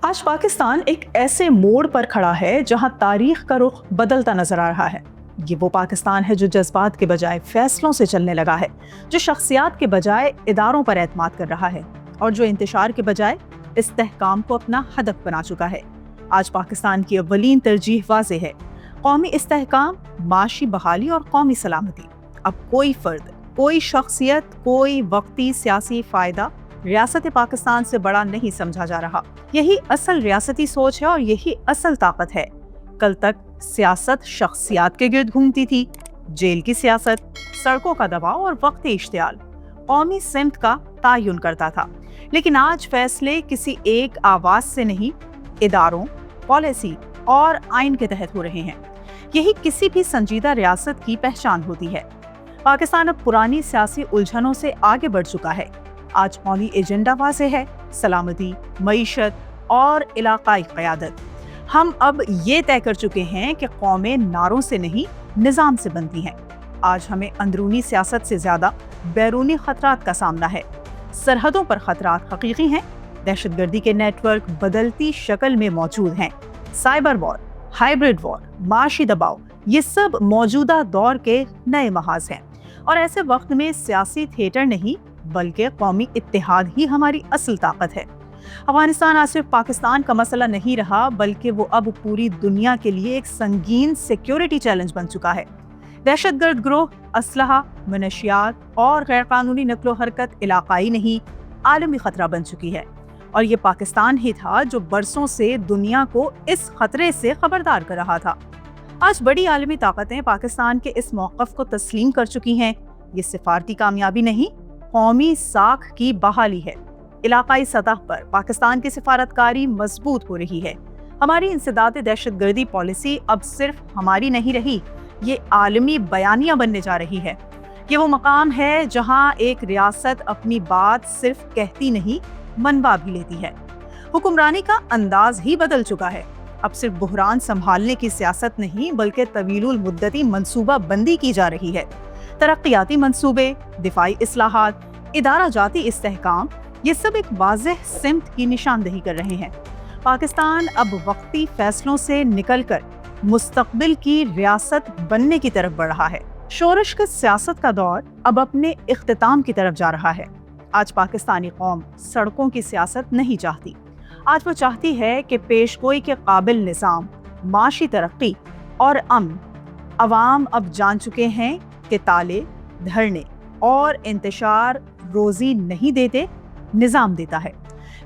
आज पाकिस्तान एक ऐसे मोड़ पर खड़ा है जहां तारीख का रुख बदलता नजर आ रहा है। ये वो पाकिस्तान है जो जज्बात के बजाय फैसलों से चलने लगा है, जो शख्सियात के बजाय इदारों पर एतमाद कर रहा है और जो इंतशार के बजाय इस्तेहकाम को अपना हदफ बना चुका है। आज पाकिस्तान की अव्वलीन तरजीह वाज़ेह है, कौमी इस्तेहकाम, माशी बहाली और कौमी सलामती। अब कोई फर्द, कोई शख्सियत, कोई वक्ती सियासी फ़ायदा रियासत पाकिस्तान से बड़ा नहीं समझा जा रहा। यही असल रियासती सोच है और यही असल ताकत है। कल तक सियासत शख्सियात के गिर्द घूमती थी, जेल की सियासत, सड़कों का दबाव और वक्ती इश्तियाल कौमी सिमत का तयन करता था। लेकिन आज फैसले किसी एक आवाज से नहीं, इदारों, पॉलिसी और आइन के तहत हो रहे हैं। यही किसी भी संजीदा रियासत की पहचान होती है। पाकिस्तान अब पुरानी सियासी उलझनों से आगे बढ़ चुका है। आज कौमी एजेंडा वाज़ेह है, सलामती, मईशत और इलाकाई क़यादत। हम अब ये तय कर चुके हैं कि कौमें नारों से नहीं, निज़ाम से बनती हैं। आज हमें अंदरूनी सियासत से ज़्यादा बैरूनी ख़तरात का सामना है। सरहदों पर ख़तरात हकीकी हैं, दहशतगर्दी के नेटवर्क बदलती शक्ल में मौजूद हैं। साइबर वॉर, हाइब्रिड वॉर, माशी दबाव, ये सब मौजूदा दौर के नए महाज हैं। और ऐसे वक्त में सियासी थिएटर नहीं बल्कि कौमी इत्तेहाद ही हमारी असल ताकत है। अफगानिस्तान आज सिर्फ पाकिस्तान का मसला नहीं रहा, बल्कि वो अब पूरी दुनिया के लिए एक संगीन सिक्योरिटी चैलेंज बन चुका है। दहशतगर्द ग्रोह, असलहा, मनशियात और गैर कानूनी नक्लो हरकत इलाकाई नहीं, आलमी खतरा बन चुकी है। और ये पाकिस्तान ही था जो बरसों से दुनिया को इस खतरे से खबरदार कर रहा था। आज बड़ी आलमी ताकतें पाकिस्तान के इस मौक़िफ़ को तस्लीम कर चुकी हैं। ये सिफारती कामयाबी नहीं, कौमी साख की बहाली है। इलाकाई सतह पर पाकिस्तान की सिफारतकारी मजबूत हो रही है। हमारी इंसदाद दहशतगर्दी पॉलिसी अब सिर्फ हमारी नहीं रही, ये आलमी बयानिया बनने जा रही है। ये वो मकाम है जहां एक रियासत अपनी बात सिर्फ कहती नहीं, मनवा भी लेती है। हुक्मरानी का अंदाज ही बदल चुका है। अब सिर्फ बुहरान संभालने की सियासत नहीं, बल्कि तवीलुल मुद्दती मंसूबा बंदी की जा रही है। तरक्याती मंसूबे, दिफाई इस्लाहात, इदारा जाती इस्तेहकाम, ये सब एक वाज़ेह सिमत की निशानदही कर रहे हैं। पाकिस्तान अब वक्ती फैसलों से निकलकर मुस्तकबिल की रियासत बनने की तरफ बढ़ रहा है। शोरश की सियासत का दौर अब अपने इख्तिताम की तरफ जा रहा है। आज पाकिस्तानी कौम सड़कों की सियासत नहीं चाहती। आज वो चाहती है कि पेशगोई के काबिल निज़ाम, माशी तरक्की और अमन। अवाम अब जान चुके हैं कि ताले, धरने और इंतशार रोजी नहीं देते, निज़ाम देता है।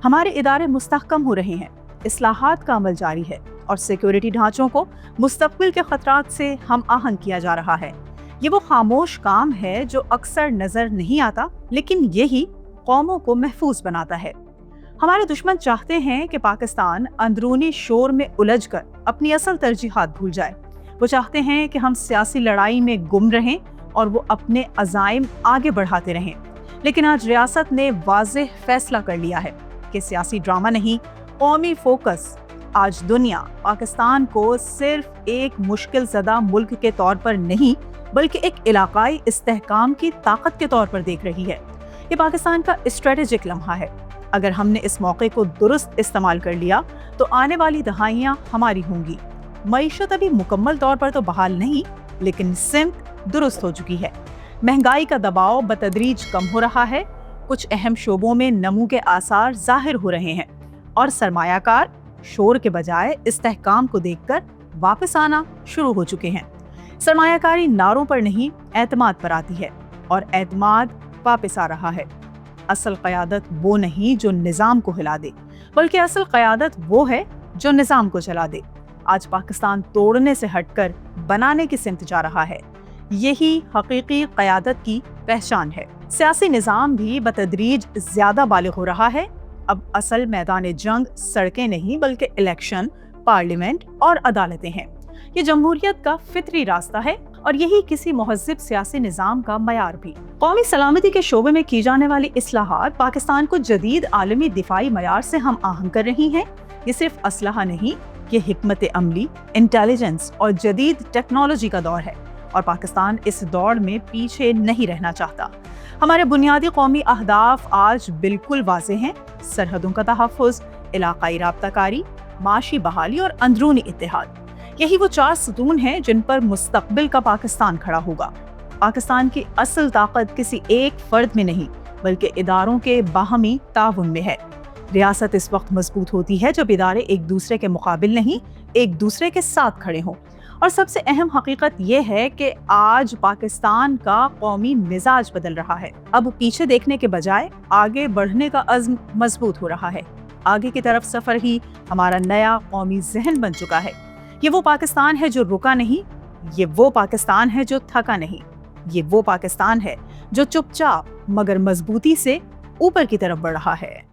हमारे इदारे मुस्तहकम हो रहे हैं, इस्लाहात का अमल जारी है और सिक्योरिटी ढांचों को मुस्तकबिल के खतरात से हम आहंग किया जा रहा है। ये वो खामोश काम है जो अक्सर नजर नहीं आता, लेकिन यही कौमों को महफूज बनाता है। हमारे दुश्मन चाहते हैं कि पाकिस्तान अंदरूनी शोर में उलझकर अपनी असल तरजीहात भूल जाए। वो चाहते हैं कि हम सियासी लड़ाई में गुम रहें और वो अपने अज़ाइम आगे बढ़ाते रहें। लेकिन आज रियासत ने वाज़ेह फैसला कर लिया है कि सियासी ड्रामा नहीं, कौमी फोकस। आज दुनिया पाकिस्तान को सिर्फ एक मुश्किल ज़दा मुल्क के तौर पर नहीं, बल्कि एक इलाकाई इस्तेहकाम की ताकत के तौर पर देख रही है। ये पाकिस्तान का स्ट्रेटेजिक लम्हा है। अगर हमने इस मौके को दुरुस्त इस्तेमाल कर लिया तो आने वाली दहाइयाँ हमारी होंगी। मईशत अभी मुकम्मल तौर पर तो बहाल नहीं, लेकिन सिमत दुरुस्त हो चुकी है। महंगाई का दबाव बतदरीज कम हो रहा है, कुछ अहम शोबों में नमू के आसार जाहिर हो रहे हैं और सरमायाकार शोर के बजाय इस्तेहकाम को देखकर वापस आना शुरू हो चुके हैं। सरमायाकारी नारों पर नहीं, एतमाद पर आती है और एतमाद वापस आ रहा है। असल क़यादत वो नहीं जो निज़ाम को हिला दे, बल्कि असल क़यादत वो है जो निज़ाम को चला दे। आज पाकिस्तान तोड़ने से हटकर बनाने की सिमत जा रहा है। यही हकीकी क़यादत की पहचान है। सियासी निज़ाम भी बतदरीज ज़्यादा बालिग़ हो रहा है। अब असल मैदान जंग सड़कें नहीं, बल्कि इलेक्शन, पार्लियामेंट और अदालतें हैं। ये जमहूरियत का फितरी रास्ता है और यही किसी मुहज़्ज़ब सियासी निज़ाम का मयार भी। कौमी सलामती के शोबे में की जाने वाली इस्लाहात पाकिस्तान को जदीद आलमी दिफाई मयार से हम आहंग कर रही हैं। ये सिर्फ असलहा नहीं, ये हिकमत अमली, इंटेलिजेंस और जदीद टेक्नोलॉजी का दौर है और पाकिस्तान इस दौड़ में पीछे नहीं रहना चाहता। हमारे बुनियादी कौमी अहदाफ आज बिल्कुल वाज़ेह हैं। सरहदों का तहफ़्फ़ुज़, علاقائی رابطہ کاری، معاشی بحالی اور اندرونی اتحاد۔ یہی وہ 4 ستون ہیں جن پر مستقبل کا پاکستان کھڑا ہوگا۔ پاکستان کی اصل طاقت کسی ایک فرد میں نہیں بلکہ اداروں کے باہمی تعاون میں ہے۔ ریاست اس وقت مضبوط ہوتی ہے جب ادارے ایک دوسرے کے مقابل نہیں، ایک دوسرے کے ساتھ کھڑے ہوں۔ اور سب سے اہم حقیقت یہ ہے کہ آج پاکستان کا قومی مزاج بدل رہا ہے۔ اب پیچھے دیکھنے کے بجائے آگے بڑھنے کا عزم مضبوط ہو رہا ہے۔ آگے کی طرف سفر ہی ہمارا نیا قومی ذہن بن چکا ہے۔ یہ وہ پاکستان ہے جو رکا نہیں، یہ وہ پاکستان ہے جو تھکا نہیں، یہ وہ پاکستان ہے جو چپ چاپ مگر مضبوطی سے اوپر کی طرف بڑھ رہا ہے۔